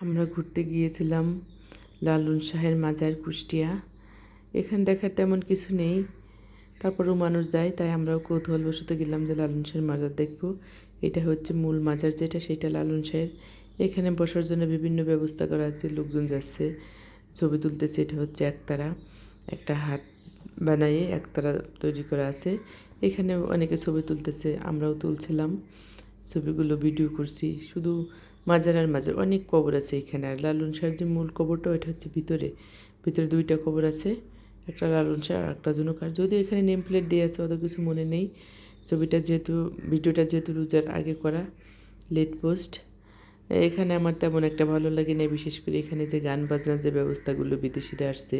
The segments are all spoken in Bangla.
আমরা ঘুরতে গিয়েছিলাম লালন শাহের মাজার কুষ্টিয়া। এখানে দেখার তেমন কিছু নেই, তারপরেও মানুষ যায়, তাই আমরাও কৌতূহলবশত গেলাম যে লালন শাহের মাজার দেখব। এটা হচ্ছে মূল মাজার যেটা, সেটা লালন শাহের। এখানে বসার জন্য বিভিন্ন ব্যবস্থা করা আছে, লোকজন যাচ্ছে, ছবি তুলতেছে। এটা হচ্ছে একতারা, একটা হাত বানিয়ে একতারা তৈরি করা আছে। এখানে অনেকে ছবি তুলতেছে, আমরাও তুলছিলাম ছবিগুলো, ভিডিও করছি। শুধু মাজার আর মাজার, অনেক কবর আছে এখানে। আর লালন শাহের যে মূল কবরটা, ওইটা হচ্ছে ভিতরে ভিতরে দুইটা কবর আছে, একটা লালন শাহ আর একটা জুনুকার। যদিও এখানে নেম প্লেট দিয়ে আছে, অত কিছু মনে নেই। ভিডিওটা যেহেতু রোজার আগে করা, লেট পোস্ট। এখানে আমার তেমন একটা ভালো লাগে না, বিশেষ করে এখানে যে গান বাজনার যে ব্যবস্থাগুলো, বিদেশিরা আসছে,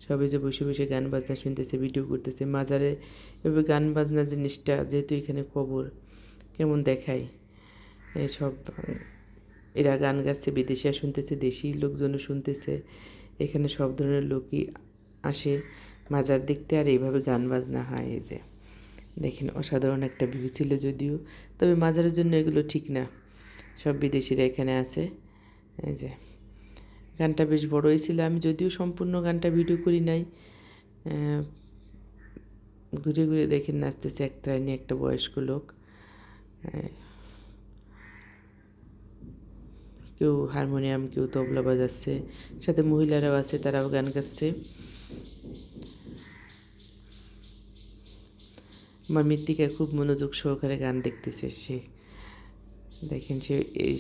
সবাই যে বসে বসে গান বাজনা শুনতেছে, ভিডিও করতেছে। মাজারে এভাবে গান বাজনা জিনিসটা, যেহেতু এখানে কবর, কেমন দেখায়। সব এরা গান গাচ্ছে, বিদেশিরা শুনতেছে, দেশি লোকজনও শুনতেছে। এখানে সব ধরনের লোকই আসে মাজার দেখতে, আর এইভাবে গান বাজনা হয়। এই যে দেখেন, অসাধারণ একটা ভিউ ছিল যদিও, তবে মাজারের জন্য এগুলো ঠিক না। সব বিদেশিরা এখানে আছে। এই যে গানটা বেশ বড়ই ছিল, আমি যদিও সম্পূর্ণ গানটা ভিডিও করি নাই। ঘুরে ঘুরে দেখেন নাচতেছে একটা নিয়ে একটা বয়স্ক লোক। কেউ হারমোনিয়াম, কেউ তবলা বাজাচ্ছে, সাথে মহিলারাও আছে, তারাও গান গাচ্ছে। আমার মৃত্তিকা খুব মনোযোগ সহকারে গান দেখতেছে। সে দেখেন,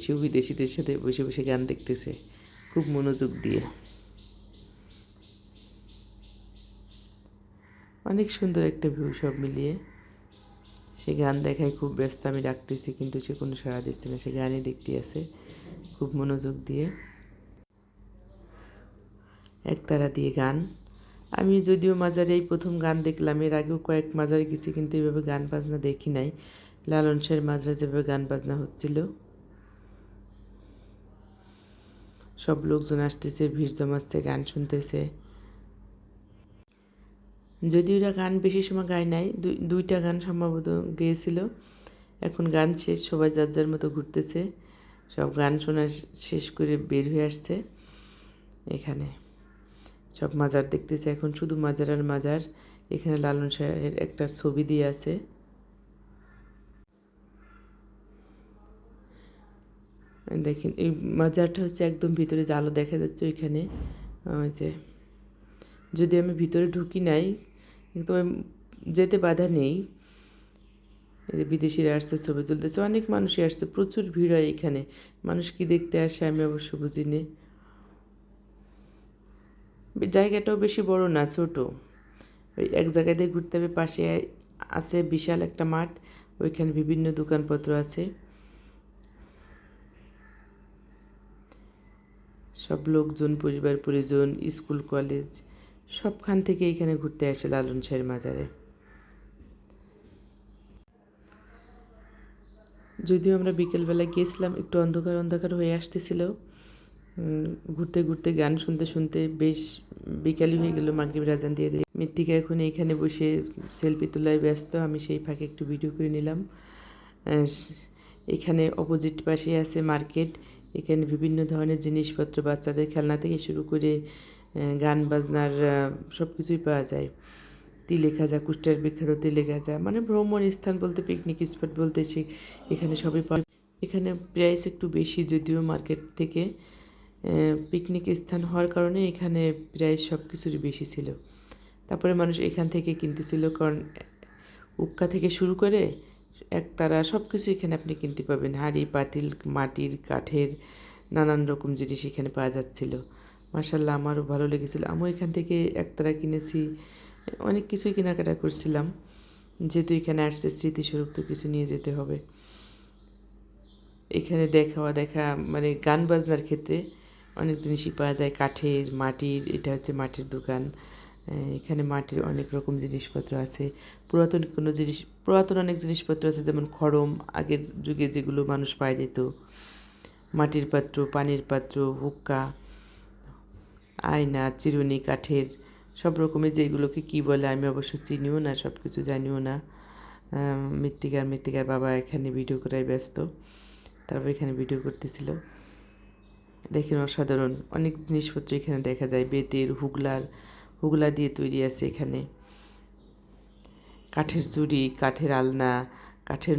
সে বিদেশিদের সাথে বসে বসে গান দেখতেছে খুব মনোযোগ দিয়ে। অনেক সুন্দর একটা ভিউ সব মিলিয়ে। সে গান দেখায় খুব ব্যস্ত, আমি ডাকতেছি কিন্তু সে কোনো সাড়া দিচ্ছে না, সে গানই দেখতে আছে খুব মনোযোগ দিয়ে। একতারা দিয়ে গান। আমি যদিও মাজারে এই প্রথম গান দেখলাম, এর আগেও কয়েক মাজারে গেছি, কিন্তু এইভাবে গান বাজনা দেখি নাই। লালন শাহের মাজারে যেভাবে গান বাজনা হচ্ছিল, সব লোকজন আসতেছে, ভিড় জমাচ্ছে, গান শুনতেছে। যদিও এরা গান বেশি সময় গায় নাই, দুইটা গান সম্ভবত গেয়েছিল। এখন গান শেষ, সবাই যার যার মতো ঘুরতেছে, সব গান শোনা শেষ করে বের হয়ে আসছে। এখানে সব মাজার দেখতেছে, এখন শুধু মাজার আর মাজার। এখানে লালন শাহের একটা ছবি দিয়ে আছে। দেখেন, এই মাজারটা হচ্ছে একদম ভিতরে, যে আলো দেখা যাচ্ছে ওইখানে। যে যদি আমি ভিতরে ঢুকি নাই, তবে যেতে বাধা নেই। বিদেশিরা আসছে, ছবি তুলতেছে, অনেক মানুষই আসছে, প্রচুর ভিড় হয় এখানে। মানুষ কি দেখতে আসে আমি অবশ্য বুঝিনি। জায়গাটাও বেশি বড় না, ছোট। ওই এক জায়গায় দিয়ে ঘুরতে হবে, পাশে আছে বিশাল একটা মাঠ, ওইখানে বিভিন্ন দোকানপত্র আছে। সব লোকজন, পরিবার পরিজন, স্কুল কলেজ সবখান থেকে এখানে ঘুরতে আসে লালন শাহের মাজারে। যদিও আমরা বিকেলবেলা গিয়েছিলাম, একটু অন্ধকার অন্ধকার হয়ে আসতেছিল। ঘুরতে ঘুরতে গান শুনতে শুনতে বেশ বিকালই হয়ে গেল, মাগরিবের আজান দিয়ে দিই। মৃত্তিকা এখন এইখানে বসে সেলফি তোলায় ব্যস্ত, আমি সেই ফাঁকে একটু ভিডিও করে নিলাম। এখানে অপোজিট পাশে আছে মার্কেট। এখানে বিভিন্ন ধরনের জিনিসপত্র, বাচ্চাদের খেলনা থেকে শুরু করে গান বাজনার সব কিছুই পাওয়া যায়। তিলে খাজা, কুষ্টিয়ার বিখ্যাত তিলে খাজা, মানে ভ্রমণ স্থান বলতে, পিকনিক স্পট বলতে এখানে সবই পাওয়া। এখানে প্রাইস একটু বেশি যদিও মার্কেট থেকে, পিকনিক স্থান হওয়ার কারণে এখানে প্রাইস সব কিছুরই বেশি ছিল। তারপরে মানুষ এখান থেকে কিনতেছিল, কারণ উক্কা থেকে শুরু করে একতারা সব কিছু এখানে আপনি কিনতে পাবেন। হাঁড়ি পাতিল, মাটির, কাঠের, নানান রকম জিনিস এখানে পাওয়া যাচ্ছিল। মাশাল্লাহ, আমারও ভালো লেগেছিলো। আমিও এখান থেকে একতারা কিনেছি, অনেক কিছুই কেনাকাটা করছিলাম। যেহেতু এখানে আসছে, স্মৃতিস্বরূপ তো কিছু নিয়ে যেতে হবে। এখানে দেখা মানে গান বাজনার ক্ষেত্রে অনেক জিনিসই পাওয়া যায়, কাঠের, মাটির। এটা হচ্ছে মাটির দোকান। এখানে মাটির অনেক রকম জিনিসপত্র আছে। পুরাতন অনেক জিনিসপত্র আছে, যেমন খড়ম, আগের যুগে যেগুলো মানুষ পায় যেত। মাটির পাত্র, পানির পাত্র, হুক্কা, আয়না, চিরুনি, কাঠের সব রকমের, যেগুলোকে কী বলে আমি অবশ্য চিনিও না, সব কিছু জানিও না। মৃত্তিকার বাবা এখানে ভিডিও করায় ব্যস্ত, তারপর এখানে ভিডিও করতেছিল। দেখেন অসাধারণ অনেক জিনিসপত্র এখানে দেখা যায়, বেতের হুগলা দিয়ে তৈরি আছে এখানে, কাঠের চুড়ি, কাঠের আলনা, কাঠের